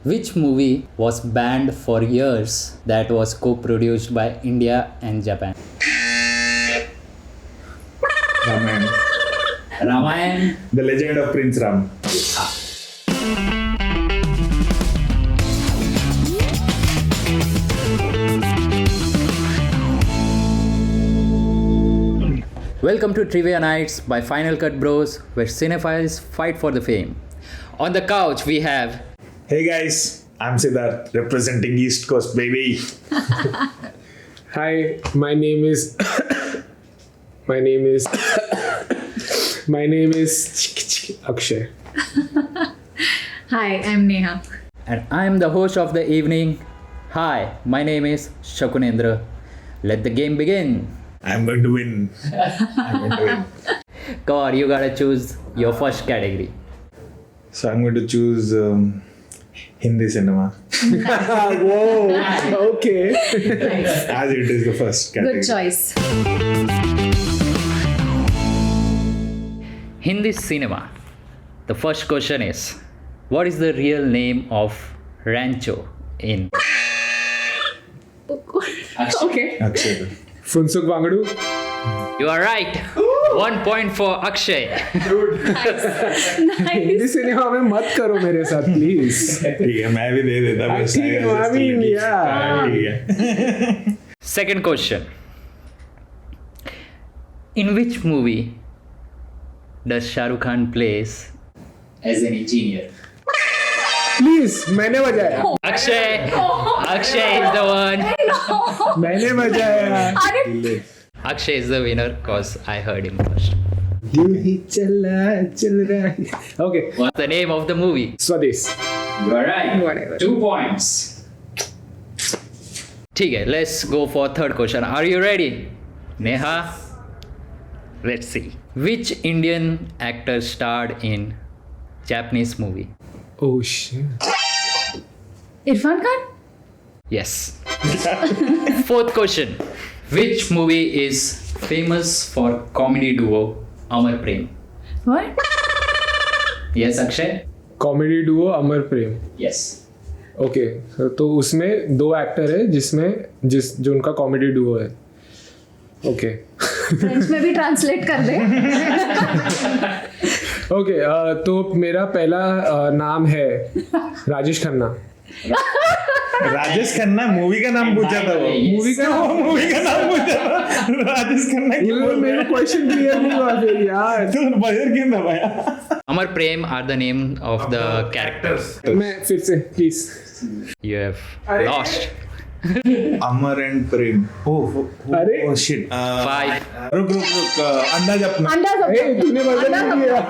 Which movie was banned for years that was co-produced by India and Japan? Ramayana. Ramayan. The Legend of Prince Ram. Welcome to Trivia Nights by Final Cut Bros, where cinephiles fight for the fame. On the couch we have Hey guys, I'm Siddharth, representing East Coast, baby. Hi, my name is Akshay. Hi, I'm Neha. and I am the host of the evening. Hi, my name is Shakunendra. Let the game begin. I'm going to win. Come on, you gotta choose your first category. So I'm going to choose Hindi cinema Whoa, okay. as it is the first category. Good choice. Hindi cinema. The first question is, what is the real name of Rancho in? Okay. Akshay. Funsuk Wangadu. You are right. 1 point for Akshay. Hindi cinema में मत करो मेरे साथ please. ठीक है, मैं भी दे देता हूँ. ठीक है, I mean, yeah. ठीक है. Second question. In which movie does Shah Rukh Khan plays as an engineer? Please मैंने बजाया. Akshay is the one. मैंने बजाया. Akshay is the winner because I heard him first. दिल ही चल रहा है. Okay. What's the name of the movie? स्वदेश. You are right. Whatever. 2 points. ठीक है, let's go for third question. Are you ready? Neha? Let's see. Which Indian actor starred in Japanese movie? Oh shit. Irfan Khan? Yes. Fourth question. Which movie is famous for comedy duo Amar Prem? What? Yes, Akshay? Comedy Duo Amar Prem. Yes. Okay तो उसमें दो actor है जो उनका comedy Duo है. Okay French में भी translate कर दे. ओके तो मेरा पहला नाम है राजेश खन्ना. राजेश खन्ना मूवी का नाम पूछा था वो. मूवी का मूवी का नाम पूछा था. राजेश खन्ना की मेरा क्वेश्चन क्लियर नहीं हुआ फिर यार. तो बजर क्यों दबाया? Amar Prem are the name of the characters. मैं फिर से please. You have lost. Amar and Prem. अरे. Oh shit. 5. रुक अंदाज अपना. ए तूने बजा नहीं दिया.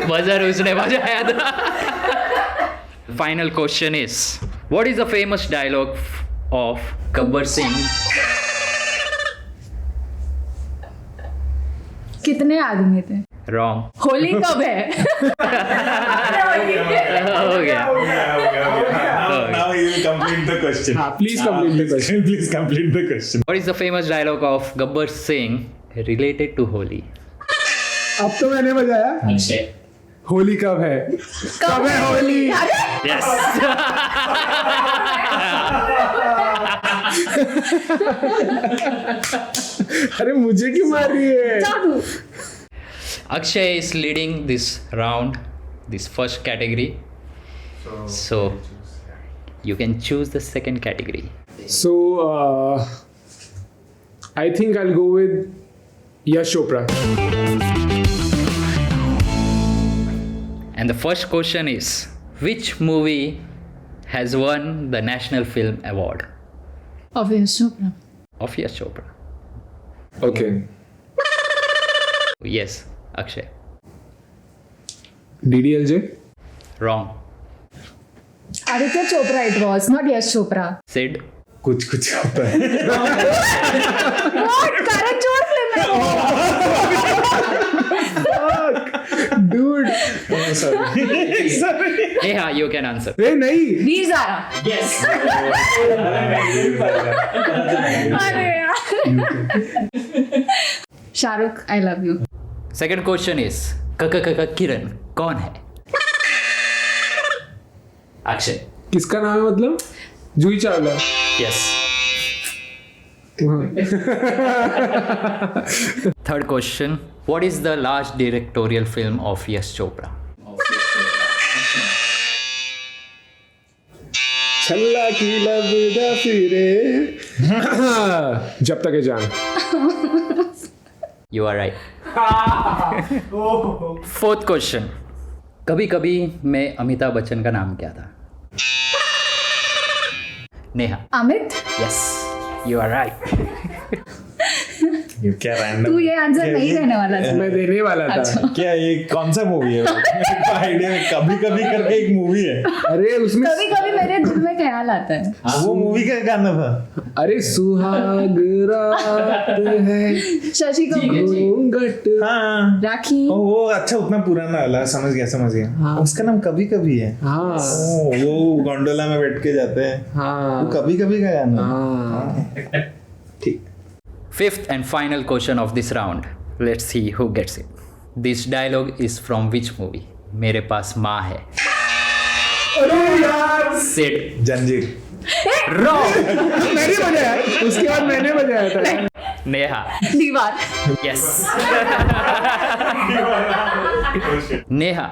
बजर उसने बजाया था. Final question is, what is the famous dialogue of Gabbar Singh? कितने आदमी थे? Wrong. होली कब है? हो गया. Now you will complete the question. हाँ please complete the question. Please complete the question. What is the famous dialogue of Gabbar Singh related to Holi? अब तो मैंने बजाया. होली कब है? कब है होली? Yes. अरे मुझे क्यों मार रही है? जादू. Akshay is leading this round, this first category. So you can choose the second category. So I think I'll go with Yash Chopra. And the first question is, which movie has won the National Film Award Obvious Chopra. of Yash Chopra? Okay. Yes, Akshay. DDLJ. Wrong. Aditya Chopra it was, not Yash Chopra. Sid. कुछ होता है. What? Karan Johar film है वो. Dude. Sorry. Neha, you can answer. ए नहीं. Veer Zaara. Yes. अरे यार. Shahrukh, I love you. Second question is, Kiran कौन है? अक्षय. किसका नाम है मतलब? जूही चावला. Yes. हाँ. Third question. What is the last directorial film of Yash Chopra? छल्ला की लबदा फिरे. जब तक है जान. You are right. Fourth question. कभी कभी मैं अमिताभ बच्चन का नाम क्या था? Neha. Amit, Yes. You are right. ये क्या रैंडम तू ये आंसर नहीं देने वाला था. मैं देने वाला था. क्या ये कौन सा मूवी है? आइडिया कभी कभी करके एक मूवी है. अरे उसमें कभी कभी मेरे दिल में ख्याल आता है. वो मूवी का गाना था. अरे सुहाग रात है शशि कपूर, घूंघट. हाँ. राखी. वो अच्छा उतना पुराना वाला. समझ गया. हाँ. उसका नाम कभी कभी है. हाँ वो गोंडोला में बैठ के जाते हैं. हाँ वो कभी कभी का गाना. हाँ. ठीक. Fifth and final question of this round. Let's see who gets it. This dialogue is from which movie? मेरे पास माँ है. Sid. जंजीर. Wrong. मैंने बजाया. उसके बाद मैंने बजाया था. नेहा. दीवार. Yes. Neha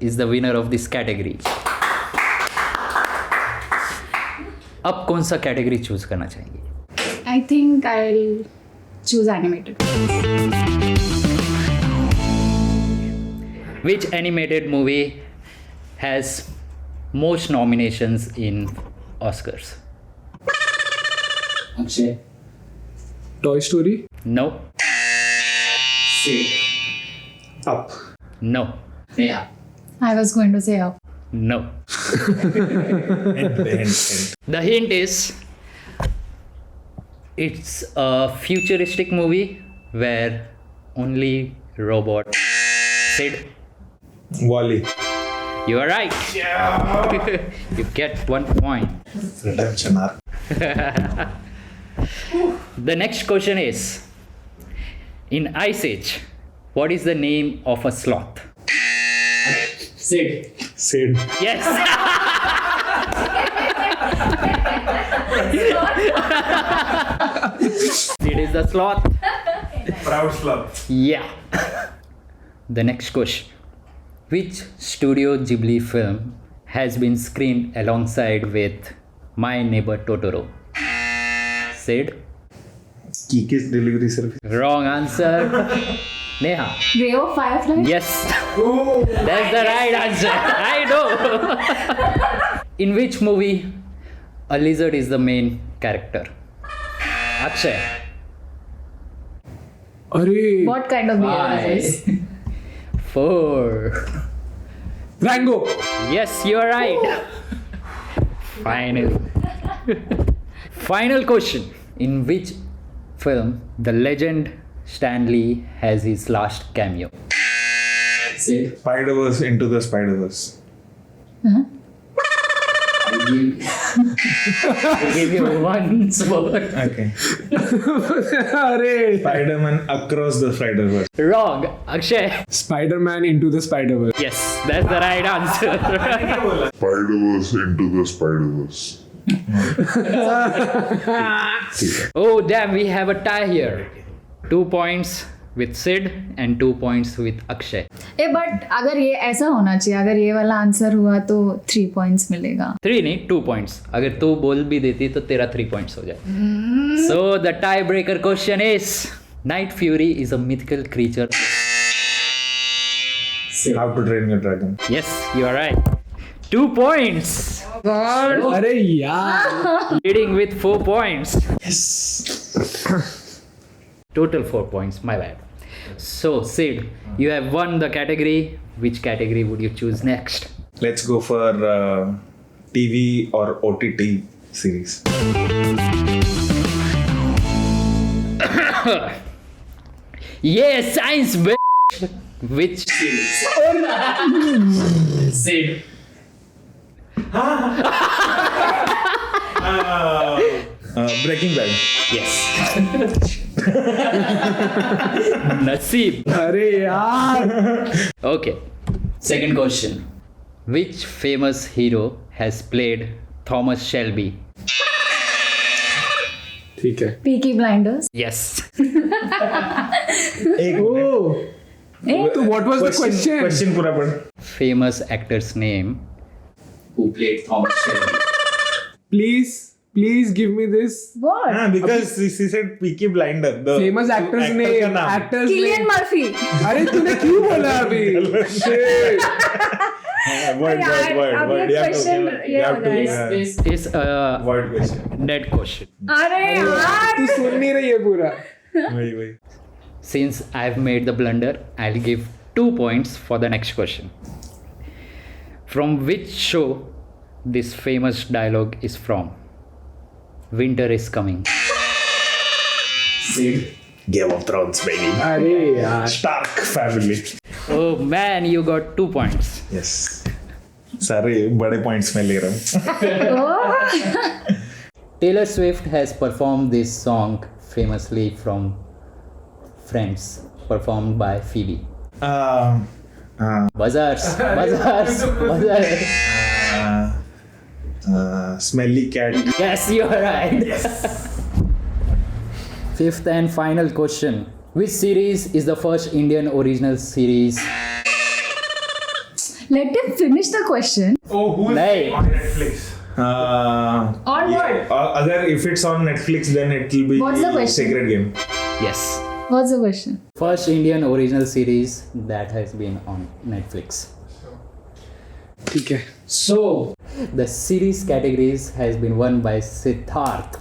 is the winner of this category. अब कौन सा कैटेगरी चूज करना चाहेंगे? I think I'll choose animated. Which animated movie has most nominations in Oscars? Akshay. Toy story. No. Sid. Up. No. Neha. I was going to say up. No. Hint. The hint is it's a futuristic movie where only robot. Sid. Wall-E. You are right. You get 1 point. Redemption arc. The next question is, in Ice Age, what is the name of a sloth? Sid. Sid. Yes. It is the sloth. Proud sloth. Yeah. The next question. Which Studio Ghibli film has been screened alongside with My Neighbor Totoro? Sid. Kiki's Delivery Service. Wrong answer. Neha. Way of Firefly. Yes. That's the right answer. I know. In which movie a lizard is the main character? Akshay. अरे What kind of beer is this? 4. Rango. Yes, you are right. Final question. In which film the legend Stan Lee has his last cameo? Sid. Spider-Verse into the Spider-Verse. I give. I'll give you one word. Okay. अरे Spider-Man across the Spider-Verse. Wrong. Akshay. Spiderman into the Spider-Verse. Yes, that's the right answer. Spider-Verse into the Spider-Verse. Oh, damn, we have a tie here. 2 points with Sid and 2 points with Akshay. A but अगर ये ऐसा होना चाहिए, अगर ये वाला answer हुआ तो 3 points मिलेगा. 3 नहीं, 2 points. अगर तू बोल भी देती तो तेरा 3 points हो जाए. So the tiebreaker question is, Night Fury is a mythical creature. Sid. How to Train Your Dragon. Yes, you are right. 2 points. अरे यार. Leading with 4 points. Yes. Total 4 points, my bad. So, Sid, you have won the category. Which category would you choose next? Let's go for TV or OTT series. Yeah, science, which Sid. Breaking Bad. yes. Naseeb. अरे यार. Okay. Second question. Which famous hero has played Thomas Shelby? ठीक है. Peaky Blinders. Yes. एक तो what was the question? Question पूरा पढ़. Famous actor's name. Who played Thomas Shelby? Please give me this What? हाँ, because she said Peaky Blinder. The famous actor's actor name. का नाम. Actor's Killian name. Murphy. अरे तूने क्यों बोला अभी? Shit. Word. अब ये You have to- question you ये have हो to- जाएगा. This Is a Word question. dead question. अरे यार. तू सुन नहीं रही है पूरा. वही. Since I've made the blunder, I'll give 2 points for the next question. From which show this famous dialogue is from? Winter is coming. Sid. Game of Thrones, baby. अरे यार. Stark family. Oh man, you got 2 points. Yes. सारे बड़े points में ले रहा हूँ. Taylor Swift has performed this song famously from Friends, performed by Phoebe. Buzzers. Smelly cat. Yes, you are right. Fifth and final question. Which series is the first Indian original series? Let him finish the question. Nahi. On Netflix. On what? अगर if it's on Netflix, then it will be What's the question? Sacred Game. Yes. What's the question? First Indian original series that has been on Netflix. ठीक है. So, The series categories has been won by Siddharth.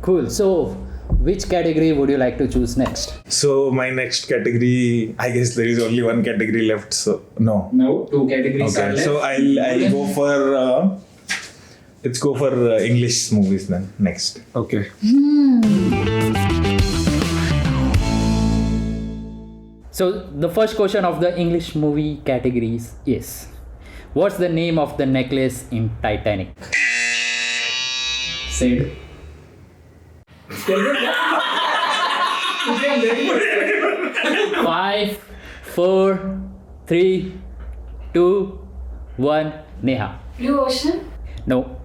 Cool. So, which category would you like to choose next? So my next category, I guess there is only one category left. So no. no, 2 categories are Okay. left. So I'll go for let's go for English movies then next. Okay. So, the first question of the English movie categories is, what's the name of the necklace in Titanic? Sid. 5, 4, 3, 2, 1. Neha. Blue Ocean. No,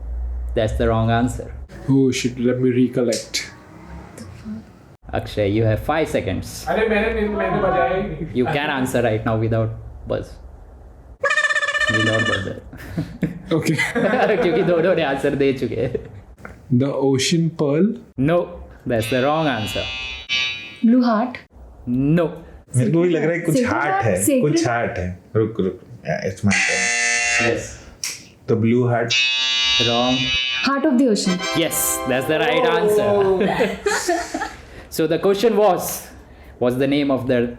that's the wrong answer. Oh shit. Let me recollect. Akshay, you have 5 seconds. अरे मैंने बजाया ही नहीं. You can answer right now without buzz. Without buzzer. Okay. क्योंकि दोनों ने answer दे चुके हैं. The Ocean Pearl. No, that's the wrong answer. Blue Heart. No. मेरे को भी लग रहा है कुछ Sacred हार्ट है. Sacred? कुछ हार्ट है. रुक. It's my turn. Yes. तो Blue Heart. Wrong. Heart of the Ocean. Yes, that's the right answer. So the question was the name of the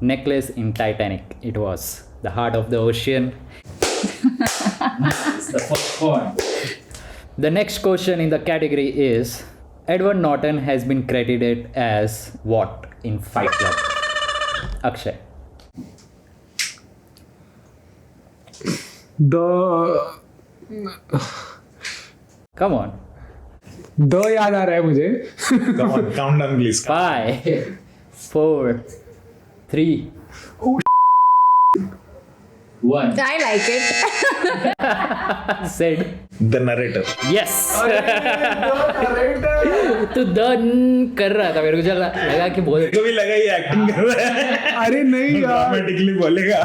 necklace in Titanic? It was the Heart of the Ocean. It's the first point. The next question in the category is, Edward Norton has been credited as what in Fight Club? Akshay. Come on. The याद आ रहा है मुझे. Come on, count down please. 5, 4, 3. 1. I like it. Said The narrator. yes. तू done कर रहा था, मेरे को चल लगा कि बोल. मेरे को भी लगा ये एक्टिंग कर रहा है. अरे नहीं यार. Dramatically बोलेगा.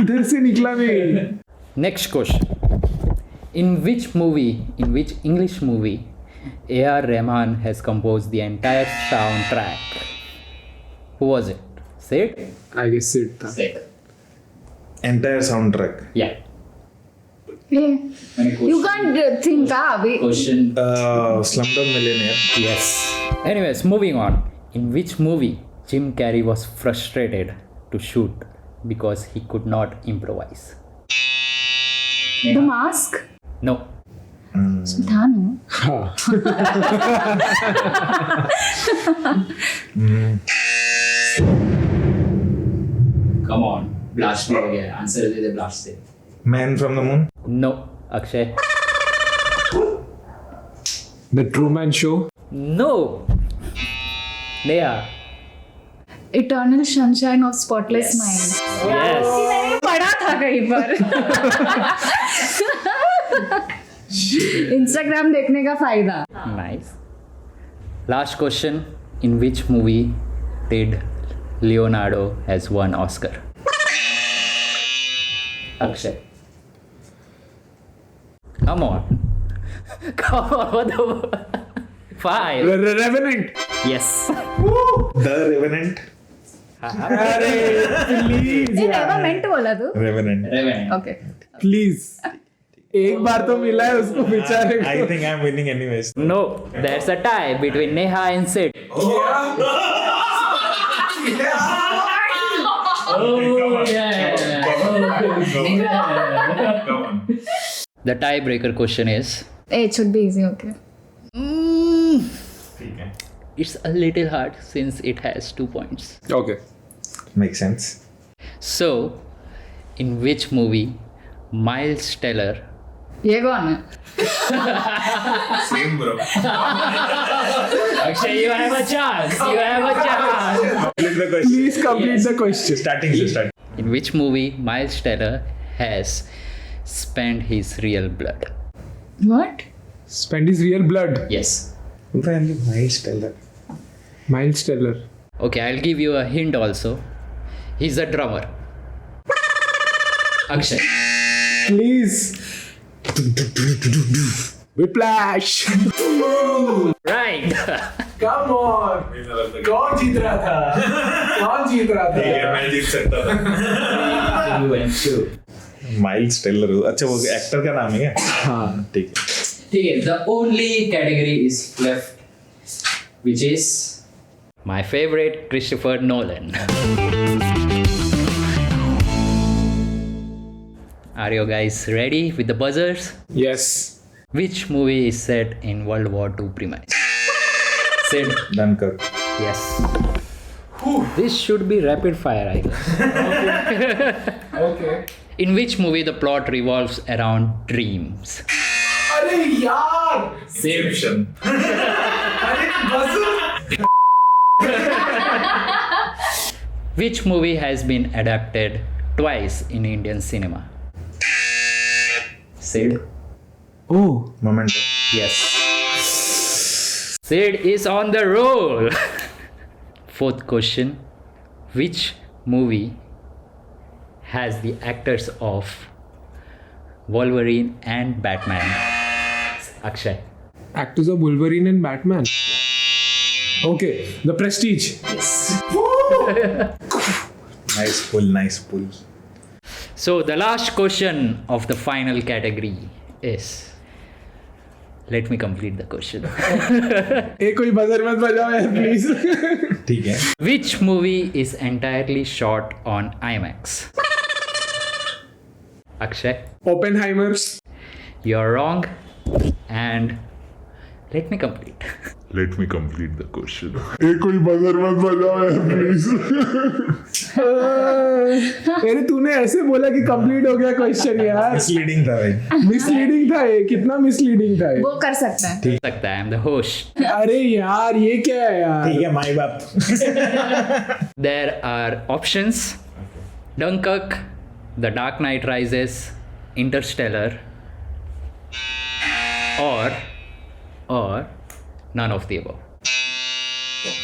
इधर से निकला नहीं. Next question. In which English movie, A.R. Rahman has composed the entire soundtrack? Who was it? Say it? I guess it था. Sid. Entire soundtrack. Yeah. Hey, Many you questions. can't think अभी. Question. Slumdog Millionaire. Yes. Anyways, moving on. In which movie Jim Carrey was frustrated to shoot because he could not improvise? The Mask. No. था ना. हाँ. Come on. Blast हो गया. Answer दे दे blast से. Man from the Moon. No. Akshay. The Truman Show. No. Neha. Eternal sunshine of spotless mind. Yes. मैंने पढ़ा था कहीं पर। इंस्टाग्राम देखने का फायदा। Nice. Last question. In which movie did Leonardo has won Oscar? Akshay. Come on. Come on. What the... 5. Revenant. Yes. The Revenant. अरे please ये नेवरमेंट बोला तू? Revenant. Revenant. ओके। प्लीज, एक बार तो मिला है उसको बेचारे I को। think I'm winning anyways. No, that's a tie between Neha and Sid. Oh yeah. Come on. The tiebreaker question is, It should be easy, okay. ठीक है. it's a little hard since it has 2 points. Okay, Makes sense. So, in which movie Miles Teller... ये कौन है? Same bro. Akshay, you have a chance. You have a chance. Complete the question. Please complete the question. Starting से start. In which movie Miles Teller has spent his real blood? What? Spend his real blood. Yes. Really nice Teller. Miles Taylor. Okay, I'll give you a hint also. He's a drummer. Akshay. Please. Whiplash. Right. Come on, कौन जीत रहा था? कौन जीत रहा ठीक है, था? मैं जीत सकता था. 2 and 2. Miles Taylor. अच्छा, वो एक्टर का नाम है क्या? हाँ, ठीक है. ठीक है. The only category is left, which is My favorite, Christopher Nolan. Are you guys ready with the buzzers? Yes. Which movie is set in World War II premise? Sid. Dunkirk. Yes. This should be rapid fire, I guess. Okay. In which movie the plot revolves around dreams? अरे यार, Inception. अरे बस। Which movie has been adapted twice in Indian cinema? Sid? Oh, Memento. Yes. Sid is on the roll. Fourth question. Which movie has the actors of Wolverine and Batman? Akshay. actors of Wolverine and Batman. Okay, The Prestige. Nice pull, nice pull. So the last question of the final category is, let me complete the question. एक कोई buzzer मत बजाओ यार please. ठीक है. Which movie is entirely shot on IMAX? Akshay, Oppenheimer. you're wrong. And let me complete. Let me complete the question. एक कोई buzzer मत बजाओ यार प्लीज। अरे तूने ऐसे बोला कि कंप्लीट हो गया क्वेश्चन यार। Misleading था भाई. मिसलीडिंग था ये, कितना मिसलीडिंग था ये। वो कर सकता है। सकता है, I'm the host. अरे यार ये क्या है यार? ठीक है, माई बाप. There are options: Dunkirk, The Dark Knight Rises, Interstellar, or none of the above.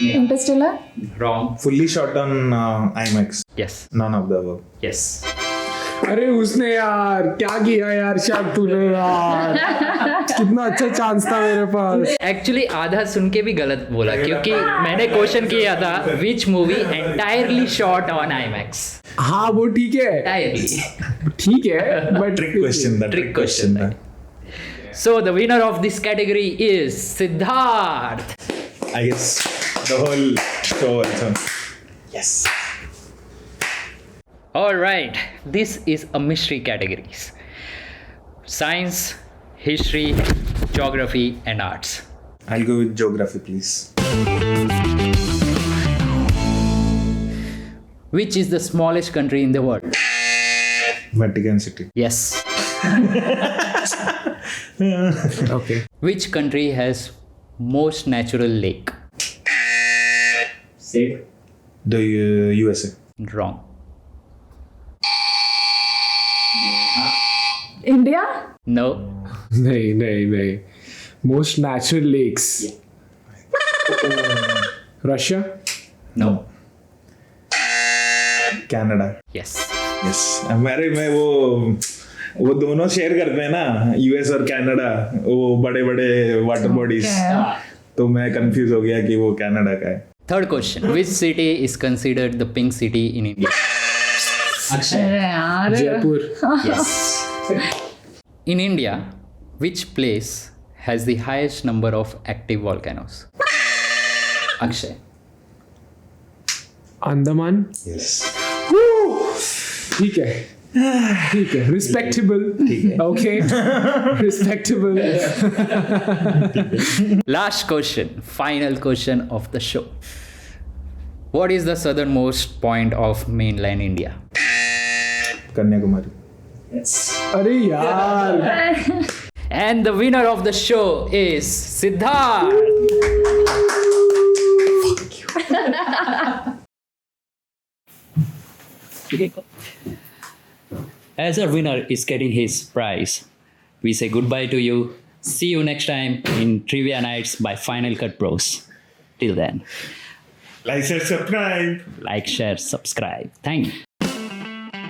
Interstellar? Wrong. Fully shot on IMAX. Yes. None of the above. Yes. अरे उसने यार क्या किया यार शायद तूने यार। कितना अच्छा चांस था मेरे पास। Actually आधा सुन के भी गलत बोला क्योंकि मैंने क्वेश्चन किया था which movie entirely shot on IMAX. हाँ वो ठीक है, Entirely. ठीक है, बट Trick question था. Trick question था. So the winner of this category is Siddharth. I guess the whole show also. Yes. All right, this is a mystery categories: science, history, geography, and arts. I'll go with geography, please. Which is the smallest country in the world? Vatican City. Yes. Okay. Which country has most natural lake? Sid. The USA. Wrong. India. No. नहीं नहीं नहीं. Most natural lakes. Russia. No. Canada. Yes. Yes. हमारे में वो दोनों share करते हैं ना, यूएस और कनाडा, वो बड़े बड़े वाटर बॉडीज. तो मैं कंफ्यूज हो गया कि वो कनाडा का है. Third question. Which city is considered the pink city in India? Akshay. अरे यार. Jaipur. Yes. In India, which place has the highest number of active volcanoes? Akshay. Andaman. Yes. ठीक है. Respectable. Okay. Respectable. Last question, final question of the show. What is the southernmost point of mainland India? Kanyakumari. Yes. अरे यार. And the winner of the show is Siddharth. As our winner is getting his prize, we say goodbye to you. See you next time in Trivia Nights by Final Cut Bros. Till then, Like, share, subscribe. like, share, subscribe. Thank you.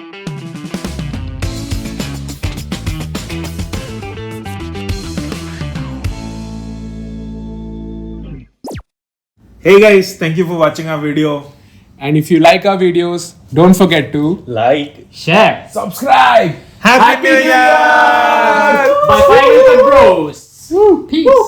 Hey guys, thank you for watching our video. And if you like our videos, don't forget to Like, Share subscribe. Happy New Year! by Final Cut Bros. Peace.